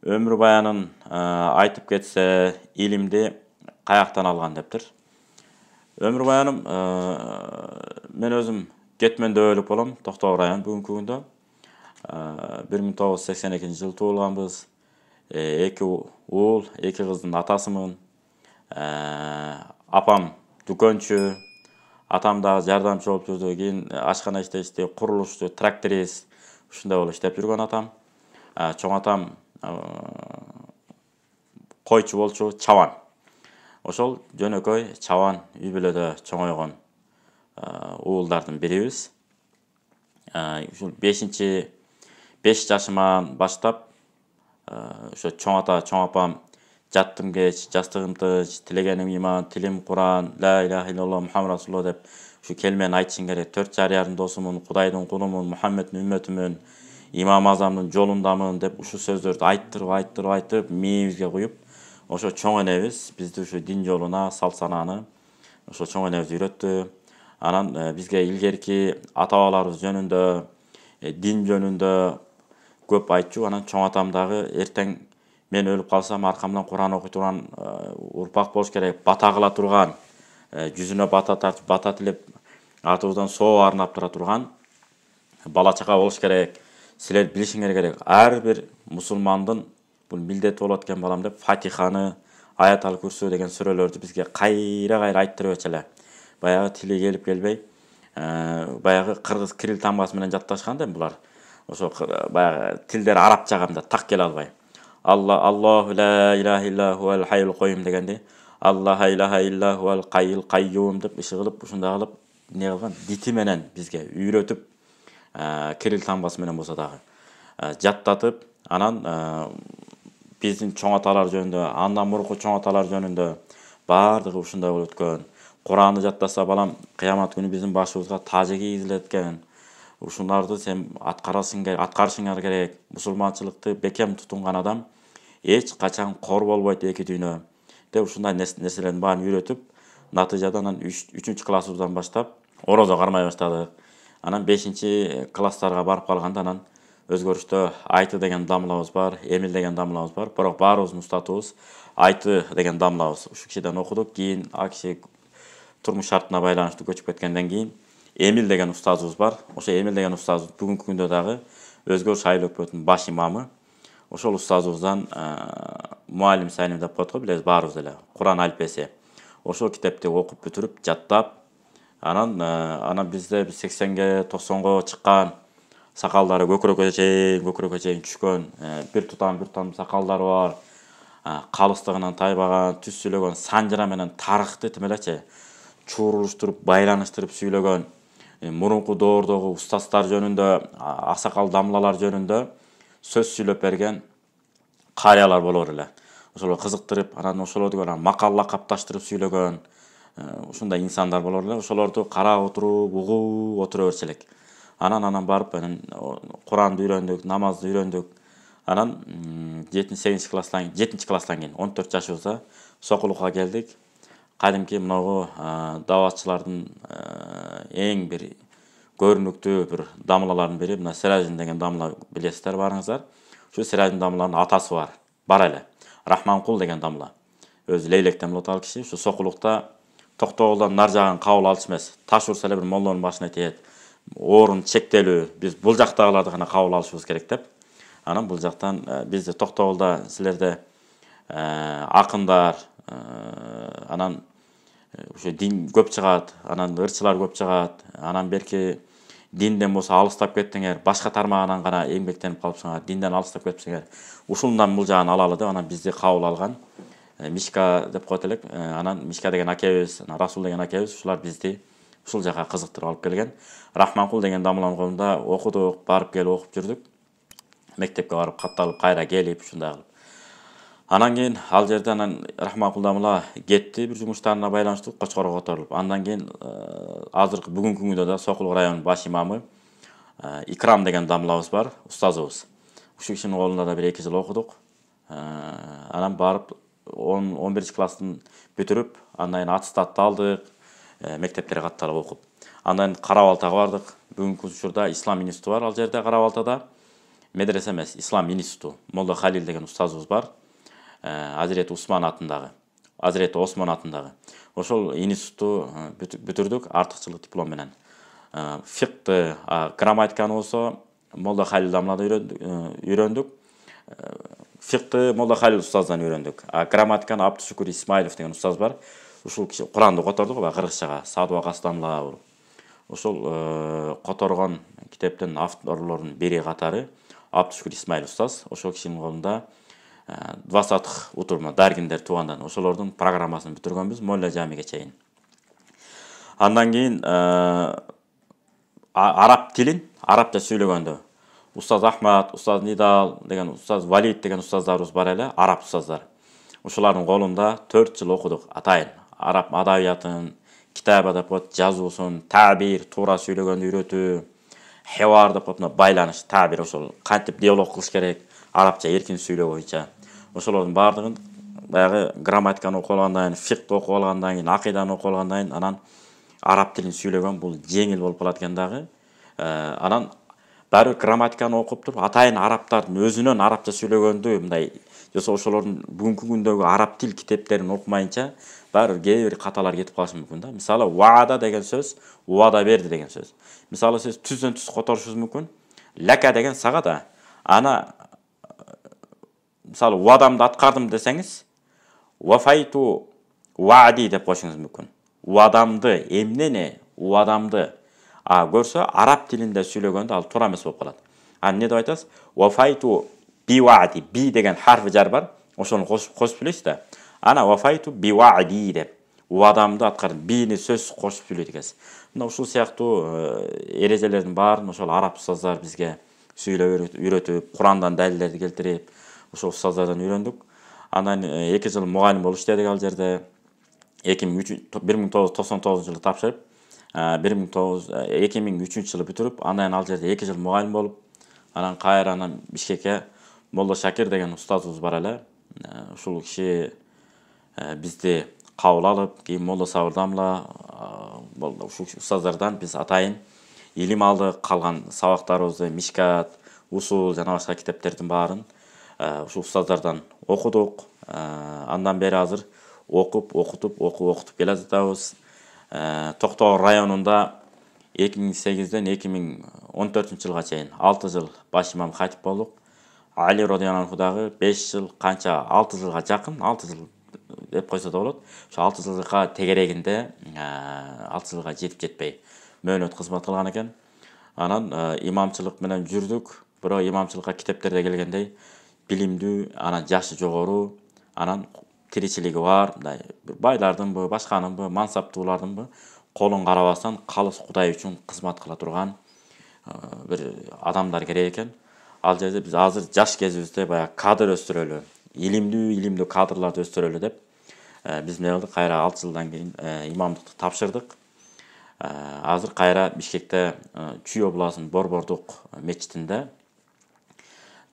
Өмір баянын айтып кетсе, илимди каяктан алган дептир. Өмір баяным мен өзім кетмен өлүп болом, Токтогул район бүгүнкү күндө. 1982 жылы туулганбыз. 2 уул, 2 кыздын атасымын. Апам дүкөнчү, атам дагы жардамчы болуп жүрдү. Кийин ашкана иштешти, курулушчу, тракторист, ушундай болуп иштеп жүргөн атам. Чоң атам койчу болчу, чабан. Ошол жөнөкөй чабан үй бүлөдө чоңойгон уулдардын бирибиз. Ушул 5 жашыман баштап ошо чоң ата, чоң апам жаттым кеч, жастыгым тыч, тилегеним иман, тилим Куран, ла иляха иллаллах Мухаммад расулуллах деп ушу келмени айтышым керек. 4 жарыярдын досумун, Кудайдын кулумун, Мухаммеддин үммөтүмүн, имам Азамдын жолундамын деп ушу сөздөрдү айттырып мээбизге куюп, ошо чоң энебиз бизди ушу дин жолуна, салт санааны ошо чоң энебиз үйрөттү. Анан бизге илгерки ата-бабаларыбыз жөнүндө, дин жөнүндө көп айтчу. Анан чоң атам дагы эртең мен өлүп калсам аркамдан Куран окуй турган урпак болуш керек, бата кыла турган, жүзүнө бата тартып, бата тилеп, атыбыздан соо арнап тура турган бала чака болуш керек. Силер билишиңер керек. Ар бир мусулмандын бул милдети болот экен балам деп Фатиханы, Аят аль-Курсу деген сүрөлөрдү бизге кайра айттырып эле. Баягы тили келип келбей, баягы кыргыз кирилл тамгасы менен жатташкан да булар. Ошо баягы тилдер арабчага мындай так келе албай. Аллаху ла иляха илля хуал хайюл койюм дегенди Аллах иляха илля хуал кайюл кайюм деп иши кылып, ушундай кылып не кылган, дити менен бизге үйрөтүп, кирилл тамгасы менен болсо дагы жаттатып, анан биздин чоң аталар жөнүндө, андан мурунку чоң аталар жөнүндө баардыгы ушундай болуп өткөн. Куранды жаттаса балам, кыямат күнү биздин башыбызга тажы кийгизилет экен. Ушуларды сен аткарышыңар керек. Мусулманчылыкты бекем тутунган адам эч качан кор болбойт эки дүйнө деп ушундай нерселердин баарын үйрөтүп, натыйжада анан 3 классыбыздан баштап орозо кармай баштадык. Анан 5 класстарга барып калганда анан өзгөрүштө Айты деген дамлабыз бар, Эмил деген дамлабыз бар. Бирок баарыбыздын устатыбыз Айты деген дамлабыз. Ушу кишиден окудук. Кийин ал киши турмуш шартына байланыштуу көчүп кеткенден кийин Эмил деген устазыбыз бар. Ошо Эмил деген устазыбыз бүгүнкү күндө дагы Өзгөрүш айыл өкмөтүнүн баш имамы. Ошол устазыбыздан Муаллим Салим деп коет го, билебиз баарыбыз эле. Куран алфеси. Ошол китепти окуп бүтүрүп, жаттап, анан бизде 80ге 90го чыккан, сакалдары көкүрөккө чейин түшкөн, бир тутам сакалдары бар, калыстыгынан тайбаган, түз сүйлөгөн, санжыра менен тарыхты тим элечи чуурулуштуруп, байланыштырып сүйлөгөн, мурунку доордогу устаздар жөнүндө, аксакал дамлалар жөнүндө сөз сүйлөп берген карыялар болор эле. Ошолор кызыктырып, анан ошолорду макал лакапташтырып сүйлөгөн ушундай инсандар болор эле. Ошолорду карап отуруп, угуп отура берчү элек. Анан барып Куранды үйрөндүк, намазды үйрөндүк. Анан 7-8 класстан, 7-класстан кийин 14 жашыбызда Сокулукка келдик. Кадимки мынагу даватчылардын эң бир көрүнүктүү бир дамлалардын бири мына Сиражин деген дамла, билесиздер баарыңыздар. Ушу Сиражин дамланын атасы бар эле. Рахманкул деген дамла. Өзү Лейлектен болот ал киши. Ушу Сокулукта Токтогулдан нар жагын кабыл алыш эмес. Таш урса эле бир моллонун башына тиет. Орун чектелүү. Биз бул жактагыларды гана кабыл алышыбыз керек деп. Анан бул жактан бизде Токтогулда силерде акындар, анан ушу дин көп чыгат, анан ырчылар көп чыгат. Анан берки динден болсо алыстап кеттиңер, башка тармагынан гана эмгектенип калыпсыңар, динден алыстап кетипсиңер. Ушундан бул жагын алалы деп анан бизди кабыл алган. Мишка деп коет элек. Анан Мишка деген акебиз, Расул деген акебиз ушулар бизди ушул жака кызыктырып алып келген. Рахманкул деген дамланын колунда окудук, барып келип окуп жүрдүк. Мектепке барып катталып, кайра келип ушундай кылып. Анан кийин ал жерден Рахманкул дамла кетти, бир жумуштарына байланыштуу Кочкорго которулуп. Андан кийин азыркы бүгүнкү күндө да Сокулук районунун баш имамы Икрам деген дамлабыз бар, устазыбыз. Ушу кишинин колунда да бир 2 жыл окудук. Анан барып 11-класстын бүтүрүп, андан кийин аттестатты алдык, мектептерге катталып окуп. Андан Кара Балтага бардык. Бүгүнкү учурда Ислам институту бар ал жерде Кара Балтада. медресе емес, ислам институты. Молда Халил деген ұстазымыз бар. Азиреті Осман атындағы. Ошол институтты бүтүрдүк артыкчылык диплом менен. Фикты, грамматиканы болсо Молда Халил дамлада үйрөндүк. Фикты Молда Халил устаздан үйрөндүк. Грамматиканы Абдушукур Исмаилов деген устаз бар. Ушул киши Куранды которду го кыргызчага, Садуа Кастамла болуп. Ошол которгон китептин авторлорунун бири катары Абдушукур Исмаилов устаз. Ошол кишинин колунда 20 утурма даргиндер туугандан ошолордун программасын бүтүргөнбүз Молла Жамиге чейин. Андан кийин араб тилин арабча сүйлөгөндө устаз Ахмад, устаз Нидал деген, устаз Валид деген устаздарыбыз бар эле, араб устаздар. Ошолардын колунда 4 жыл окудук атайын. Араб адабиятын, китап адабият жазуусун, табир, туура сүйлөгөндү үйрөтүү, хевар деп коет, байланыш, табир, ошол кантип диалог кылыш керек, арабча эркин сүйлөө боюнча. Ошолордун бардыгын баягы грамматиканы окуп алгандан кийин, фикты окуп алгандан кийин, акыйданы окуп алгандан кийин, анан араб тилин сүйлөгөн бул жеңил болуп калат экен дагы. Анан баары грамматиканы окуп туруп, атайын арабтардын өзүнөн арабча сүйлөгөндү мындай жаса ошолордун бүгүнкү күндөгү араб тил китептерин окумайынча баары кээ бир каталар кетип калышы мүмкүн да. Мисалы, ваада деген сөз, уада берди деген сөз. Мисалы, сиз түздөн түз которушуңуз мүмкүн. Лака деген сага да. Ана мисалы, уадамды аткардым десеңиз, вафайту ваади деп коюшуңуз мүмкүн. Уадамды, эмнени, уадамды. Көрсө, араб тилинде сүйлөгөндө ал туура эмес болуп калат. Эмне деп айтасыз? Вафайту би ваади, би деген харфи жар бар. Ошону кошуп сүйлөйсүз да. Ана вафайту би ваади деп. Уадамды аткардым, бини сөз кошуп сүйлөйт экенсиз. Мына ушул сыяктуу эрежелердин баарын ошол араб устаздар бизге сүйлөп үйрөтүп, Курандан далилдерди келтирип, ошол устаздардан үйрөндүк. Андан 2 жыл мугалим болуп иштедик ал жерде. 1999 жылы тапшырып, 2003 жылы бүтүрүп, андан ал жерде 2 жыл мугалим болуп, анан кайрадан Бишкекке Молла Шакир деген устазыбыз бар эле. Ушул киши бизди кабыл алып, кийин Молла Сабыр Дамла, ушул устаздардан биз атайын илим алдык. Калган сабактарыбызды Мишкат, Усул жана башка китептердин баарын ушул устаздардан окудук. Андан бери азыр окутуп келе жатабыз. Токтогор районунда 2008-ден 2014 жылга чейин 6 жыл баш имам хатип болдук. Али радияллаху анху дагы 5 жыл, канча 6 жылга жакын, 6 жыл деп койсо да болот. Ошо 6 жылга тегерегинде 6 жылга жетип жетпей мөөнөт кызмат кылган экен. Анан имамчылык менен жүрдүк. Бирок имамчылыкка китептерде келгендей билимдүү, анан жашы жогору, анан тиричилиги бар, мындай байлардынбы, башканынбы, мансаптуулардынбы колун карабастан калыс Кудай үчүн кызмат кыла турган бир адамдар керек экен. Ал жерде биз азыр жаш кезибизде баягы кадр өстүрөлү, илимдүү кадрларды өстүрөлү деп биз эмне кылдык, кайра 6 жылдан кийин имамдыкты тапшырдык. Азыр кайра Бишкекте Чүй областынын Борбордук мечитинде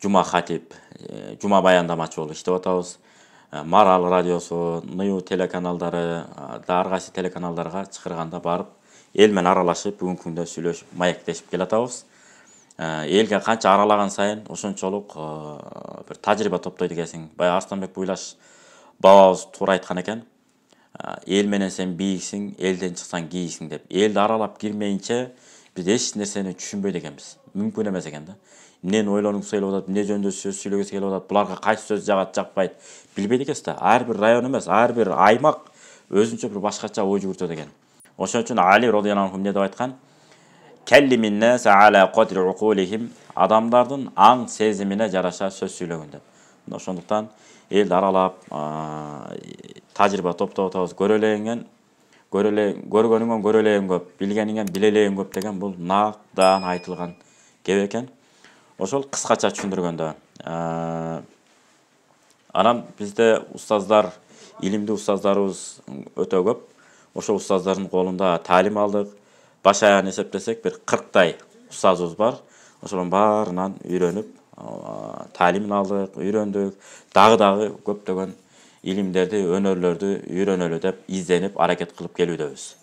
жума хатип, жума баяндамачы болуп иштеп атабыз. Марал радиосу, Нуу телеканалдары, ар кайсы телеканалдарга чакырганда барып, эл менен аралашып, бүгүнкү күндө сүйлөшүп, маектешип келатабыз. Элге канча аралаган сайын ошончолук бир тажрыйба топтойт экенсиң. Баягы Арстанбек Буйлаш бабабыз туура айткан экен. Эл менен сен бийиксиң, элден чыксаң кийиксиң деп. Элди аралап кирмейинче биз эч нерсени түшүнбөйт экенбиз. Мүмкүн эмес экен да. Эмнени ойлонгусу келип атат, эмне жөнүндө сөз сүйлөгүсү келип атат, буларга кайсы сөз жагат, жакпайт, билбейт экенсиз да. Ар бир район эмес, ар бир аймак өзүнчө бир башкача ой жүгүртөт экен. Ошон үчүн Али радияллаху анху эмне деп айткан? Келлимин нас ала кадри укулихим, адамдардын аң сезимине жараша сөз сүйлөгөн деп. Ошондуктан элди аралап, тажрыйба топтоп атабыз, көргөнүңөн көрөлегиң көп, билгениңен билелегиң көп деген бул нактан айтылган кеп экен. Ошол кыскача түшүндүргөндө. Анан бизде устаздар, илимдүү устаздарыбыз өтө көп. Ошол устаздардын колунда таалим алдык. Баш аягын эсептесек бир 40 устазыбыз бар. Ошонун баарынан үйрөнүп, таалимин алдык, үйрөндүк. Дагы көптөгөн илимдерди, өнөрлөрдү үйрөнөлү деп изденип, аракет кылып келүүдөбүз.